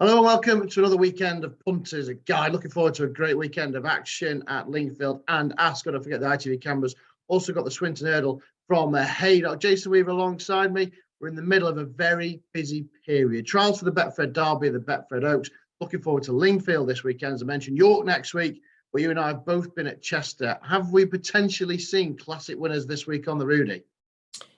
Hello and welcome to another weekend of Punters. A guy looking forward to a great weekend of action at Lingfield and Ascot. Don't forget the ITV cameras. Also got the Swinton Hurdle from Haydock. Jason Weaver alongside me. We're in the middle of a very busy period. Trials for the Betfred Derby, the Betfred Oaks. Looking forward to Lingfield this weekend. As I mentioned, York next week, where you and I have both been at Chester. Have we potentially seen classic winners this week on the Rudy?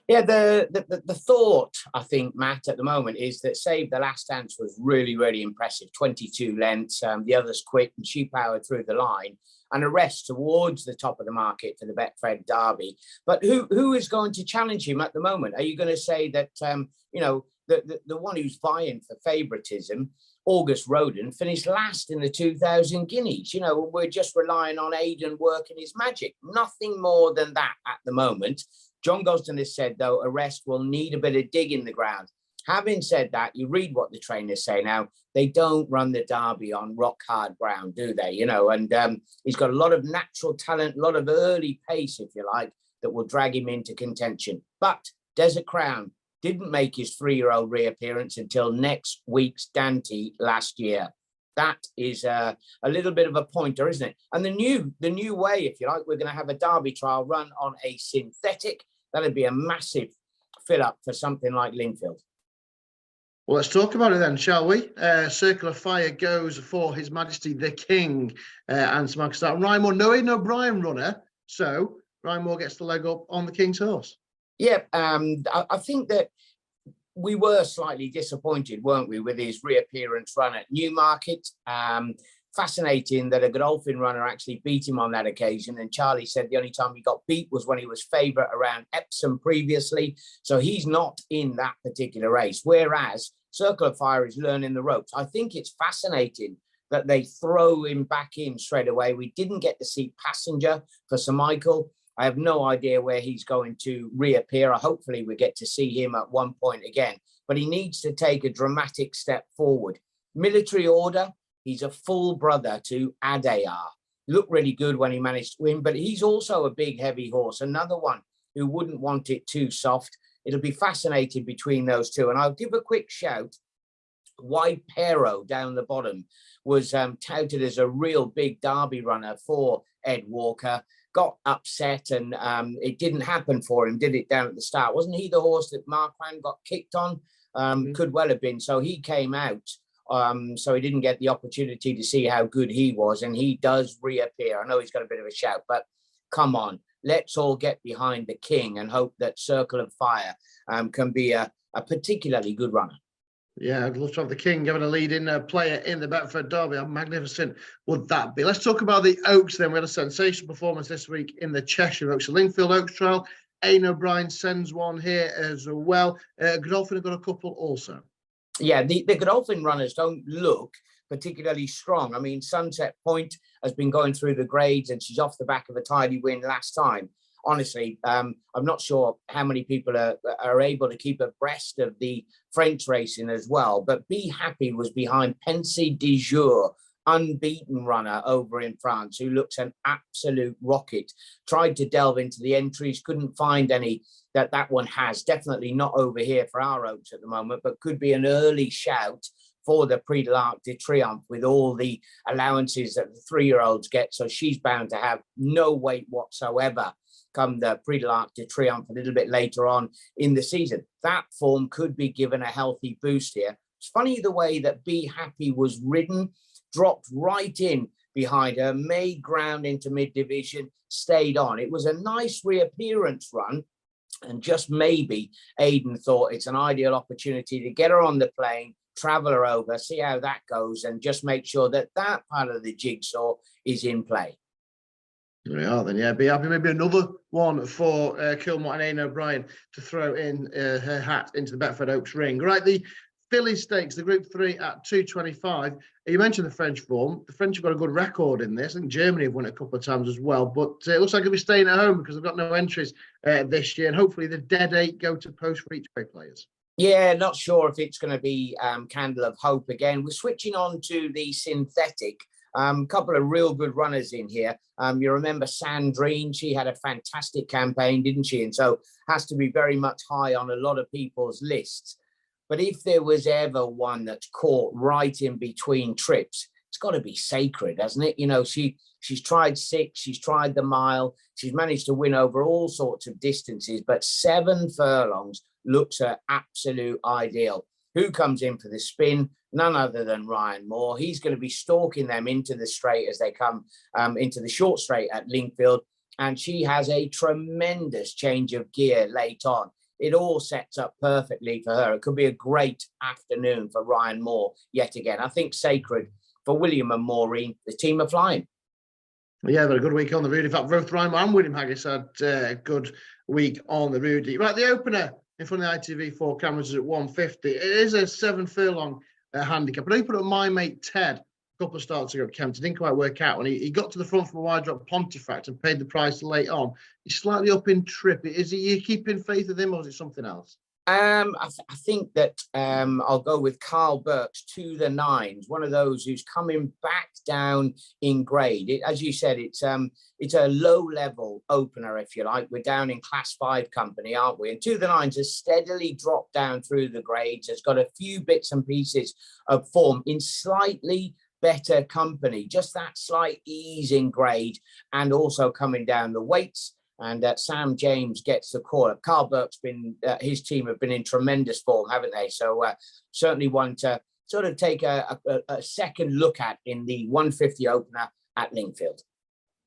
Yeah, the thought, I think, Matt, at the moment is that Save the Last Dance was really, really impressive. 22 lengths, the others quit and she powered through the line, and a rest towards the top of the market for the Betfred Derby. But who is going to challenge him at the moment? Are you going to say that, the one who's vying for favouritism, August Roden, finished last in the 2000 Guineas? We're just relying on Aidan working his magic. Nothing more than that at the moment. John Gosden has said, though, a rest will need a bit of dig in the ground. Having said that, you read what the trainers say now. They don't run the Derby on rock-hard ground, do they? And he's got a lot of natural talent, a lot of early pace, if you like, that will drag him into contention. But Desert Crown didn't make his 3-year-old reappearance until next week's Dante last year. That is a little bit of a pointer, isn't it? And the new way, if you like, we're going to have a Derby trial run on a synthetic. That'd be a massive fill-up for something like Lingfield. Well, let's talk about it then, shall we? Circle of Fire goes for His Majesty the King and Samantha Start. Ryan Moore, no Aidan O'Brien runner, so Ryan Moore gets the leg up on the King's horse. Yeah, I think that we were slightly disappointed, weren't we, with his reappearance run at Newmarket. Fascinating that a Godolphin runner actually beat him on that occasion. And Charlie said the only time he got beat was when he was favourite around Epsom previously. So he's not in that particular race. Whereas Circle of Fire is learning the ropes. I think it's fascinating that they throw him back in straight away. We didn't get to see Passenger for Sir Michael. I have no idea where he's going to reappear. Hopefully we get to see him at one point again. But he needs to take a dramatic step forward. Military Order. He's a full brother to Adayar. Looked really good when he managed to win, but he's also a big, heavy horse. Another one who wouldn't want it too soft. It'll be fascinating between those two. And I'll give a quick shout. Wide Pero down the bottom was touted as a real big Derby runner for Ed Walker. Got upset and it didn't happen for him, did it, down at the start? Wasn't he the horse that Marquand got kicked on? Could well have been. So he came out. So he didn't get the opportunity to see how good he was, and he does reappear. I know he's got a bit of a shout, but come on, let's all get behind the King and hope that Circle of Fire can be a particularly good runner. Yeah, I'd love to have the King given a lead-in player in the Betfred Derby. How magnificent would that be? Let's talk about the Oaks then. We had a sensational performance this week in the Cheshire Oaks. The Lingfield Oaks trial. Aidan O'Brien sends one here as well. Godolphin have got a couple also. Yeah, the Godolphin runners don't look particularly strong. I mean, Sunset Point has been going through the grades and she's off the back of a tidy win last time. Honestly, I'm not sure how many people are able to keep abreast of the French racing as well. But Be Happy was behind Pensée du Jour, unbeaten runner over in France, who looks an absolute rocket. Tried to delve into the entries, couldn't find any that one has. Definitely not over here for our Oaks at the moment, but could be an early shout for the Prix de l'Arc de Triomphe with all the allowances that the 3-year-olds get. So she's bound to have no weight whatsoever come the Prix de l'Arc de Triomphe a little bit later on in the season. That form could be given a healthy boost here. It's funny the way that Be Happy was ridden, dropped right in behind her, made ground into mid-division, stayed on. It was a nice reappearance run. And just maybe Aidan thought it's an ideal opportunity to get her on the plane, travel her over, see how that goes, and just make sure that that part of the jigsaw is in play. There we are then, yeah. Be Happy, maybe another one for Kilmore and Aidan O'Brien to throw in her hat into the Betfred Oaks ring. Right, the Philly Stakes, the Group 3 at 225. You mentioned the French form. The French have got a good record in this. I think Germany have won it a couple of times as well. But it looks like they'll be staying at home because they've got no entries this year. And hopefully the dead 8 go to post for each way players. Yeah, not sure if it's going to be Candle of Hope again. We're switching on to the synthetic. Couple of real good runners in here. You remember Sandrine, she had a fantastic campaign, didn't she? And so has to be very much high on a lot of people's lists. But if there was ever one that's caught right in between trips, it's got to be Sacred, hasn't it? You know, she's tried 6, she's tried the mile, she's managed to win over all sorts of distances, but 7 furlongs looks her absolute ideal. Who comes in for the spin? None other than Ryan Moore. He's going to be stalking them into the straight as they come into the short straight at Lingfield. And she has a tremendous change of gear late on. It all sets up perfectly for her. It could be a great afternoon for Ryan Moore yet again. I think Sacred for William and Maureen, the team are flying. Yeah, they're a good week on the road. In fact, both Ryan and William Haggis had a good week on the road. Right, the opener in front of the ITV 4 cameras is at 150. It is a 7 furlong handicap. But I put up my mate Ted a couple of starts ago at Kempton. Didn't quite work out when he got to the front from a wide drop Pontefract and paid the price late on. He's slightly up in trip. Is he you keeping faith with him, or is it something else? I think that I'll go with Carl Burke's To the Nines, one of those who's coming back down in grade. As you said, it's a low-level opener, if you like. We're down in Class 5 company, aren't we? And To the Nines has steadily dropped down through the grades. Has got a few bits and pieces of form in slightly better company, just that slight ease in grade, and also coming down the weights. And Sam James gets the call. Carl Burke's been, his team have been in tremendous form, haven't they? So certainly one to sort of take a second look at in the 150 opener at Lingfield.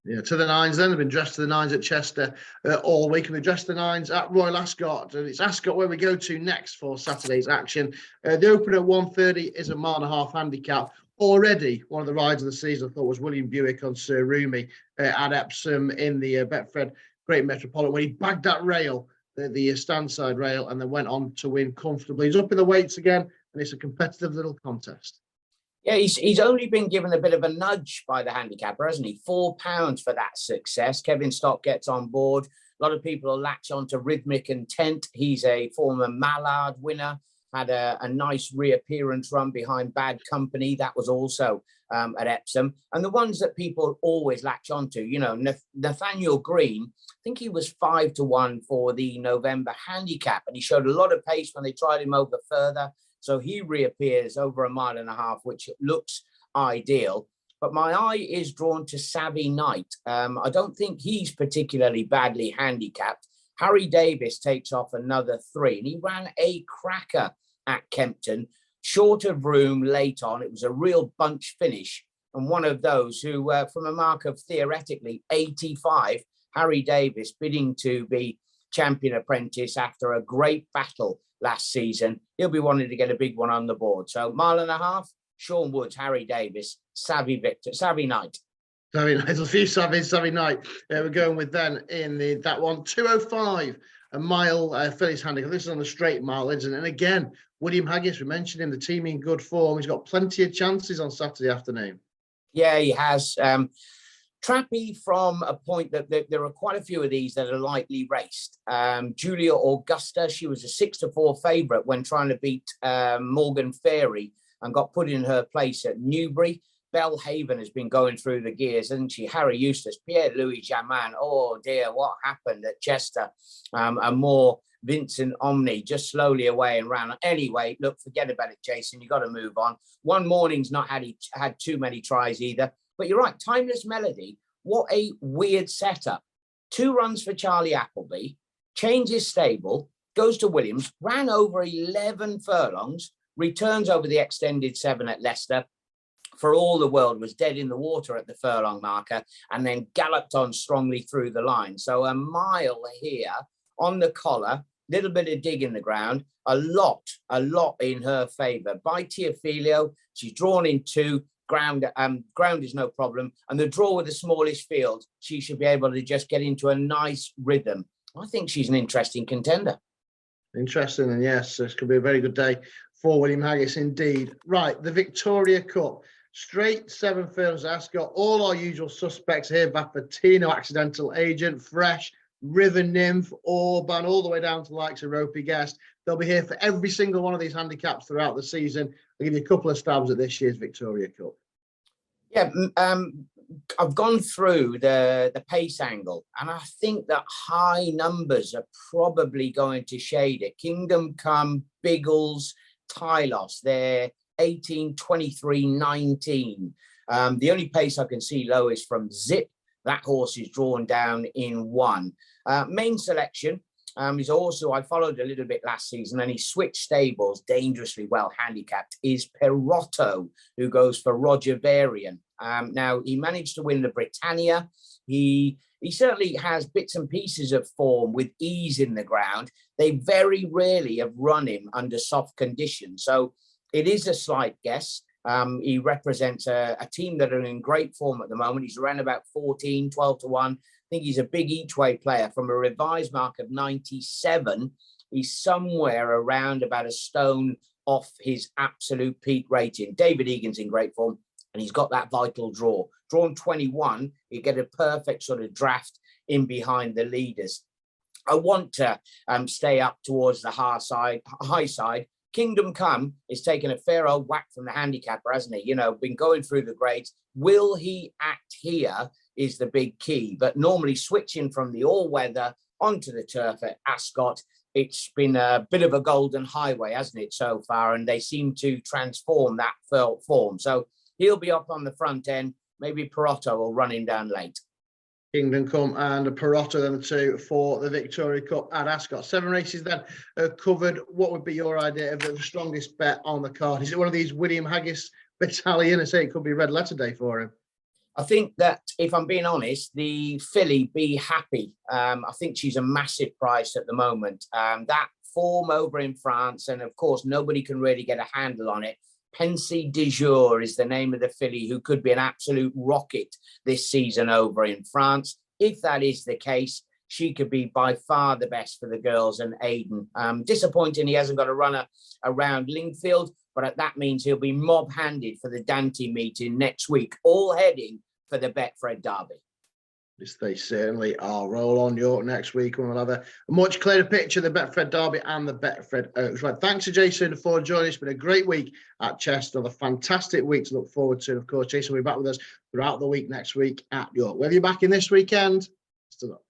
Yeah, To the Nines then. They've been dressed to the nines at Chester all week, and they've dressed to the nines at Royal Ascot. And it's Ascot where we go to next for Saturday's action. The opener at 130 is a 1.5 mile handicap. Already one of the rides of the season, I thought, was William Buick on Sir Rumi at Epsom in the Betfred Great Metropolitan, when he bagged that rail, the stand side rail, and then went on to win comfortably. He's up in the weights again, and it's a competitive little contest. Yeah, he's only been given a bit of a nudge by the handicapper, hasn't he? £4 for that success. Kevin Stock gets on board. A lot of people will latch on to Rhythmic Intent. He's a former Mallard winner, had a nice reappearance run behind Bad Company. That was also at Epsom. And the ones that people always latch onto, you know, Nathaniel Green, I think he was 5-1 for the November handicap, and he showed a lot of pace when they tried him over further. So he reappears over 1.5 miles, which looks ideal. But my eye is drawn to Savvy Knight. I don't think he's particularly badly handicapped. Harry Davis takes off another 3, and he ran a cracker at Kempton, short of room late on. It was a real bunch finish, and one of those who, from a mark of theoretically 85, Harry Davis bidding to be champion apprentice after a great battle last season. He'll be wanting to get a big one on the board. So 1.5 miles, Sean Woods, Harry Davis, Savvy Knight. Savvy Knight. There's a few Savvy Knight. We're going with then in that one, 205, a mile Phillies handicap. This is on the straight mile, isn't it? And again, William Haggis, we mentioned him, the team in good form. He's got plenty of chances on Saturday afternoon. Yeah, he has. Trappy from a point that there are quite a few of these that are lightly raced. Julia Augusta, she was a 6-4 favourite when trying to beat Morgan Ferry and got put in her place at Newbury. Belhaven has been going through the gears, hasn't she? Harry Eustace, Pierre-Louis Jamin. Oh dear, what happened at Chester? And more Vincent Omni just slowly away and round. Anyway, look, forget about it, Jason. You got to move on. One Morning's not had too many tries either. But you're right, Timeless Melody, what a weird setup. 2 runs for Charlie Appleby, changes stable, goes to Williams, ran over 11 furlongs, returns over the extended 7 at Leicester, for all the world was dead in the water at the furlong marker, and then galloped on strongly through the line. So 1 mile here on the collar, little bit of dig in the ground, a lot in her favour. By Teofilio, she's drawn in 2. Ground is no problem, and the draw with the smallish field, she should be able to just get into a nice rhythm. I think she's an interesting contender. Interesting, and yes, this could be a very good day for William Haggis indeed. Right, the Victoria Cup, straight 7 furlongs. Ascot, all our usual suspects here: Vapatino, Accidental Agent, Fresh, River Nymph, Orban, all the way down to the likes of Ropey Guest. They'll be here for every single one of these handicaps throughout the season. I'll give you a couple of stabs at this year's Victoria Cup. Yeah, I've gone through the pace angle, and I think that high numbers are probably going to shade it. Kingdom Come, Biggles, Tylos. They're 18, 23, 19. The only pace I can see low is from Zip. That horse is drawn down in 1. Main selection is also, I followed a little bit last season, and he switched stables, dangerously well handicapped, is Perotto, who goes for Roger Varian. Now, he managed to win the Britannia. He certainly has bits and pieces of form with ease in the ground. They very rarely have run him under soft conditions. So it is a slight guess. He represents a team that are in great form at the moment. He's around about 14, 12 to 1. I think he's a big each way player. From a revised mark of 97, he's somewhere around about a stone off his absolute peak rating. David Egan's in great form, and he's got that vital draw. Drawn 21, you get a perfect sort of draft in behind the leaders. I want to stay up towards the high side. Kingdom Come is taking a fair old whack from the handicapper, hasn't he? You know, been going through the grades. Will he act here is the big key. But normally switching from the all-weather onto the turf at Ascot, it's been a bit of a golden highway, hasn't it, so far? And they seem to transform that form. So he'll be up on the front end. Maybe Perotto will run him down late. Kingdom Come and Perotto, then the two for the Victoria Cup at Ascot. 7 races then covered. What would be your idea of the strongest bet on the card? Is it one of these William Haggis battalion? I say it could be red letter day for him. I think that, if I'm being honest, the filly Be Happy, I think she's a massive price at the moment. That form over in France, and of course, nobody can really get a handle on it. Pensée du Jour is the name of the filly, who could be an absolute rocket this season over in France. If that is the case, she could be by far the best for the girls and Aidan. Disappointing he hasn't got a runner around Lingfield, but that means he'll be mob-handed for the Dante meeting next week, all heading for the Betfred Derby. Yes, they certainly are. Roll on York next week, and we'll have a much clearer picture of the Betfred Derby and the Betfred Oaks. Right, thanks to Jason for joining us. It's been a great week at Chester, a fantastic week to look forward to. Of course, Jason will be back with us throughout the week next week at York. Whether you're back in this weekend, still not.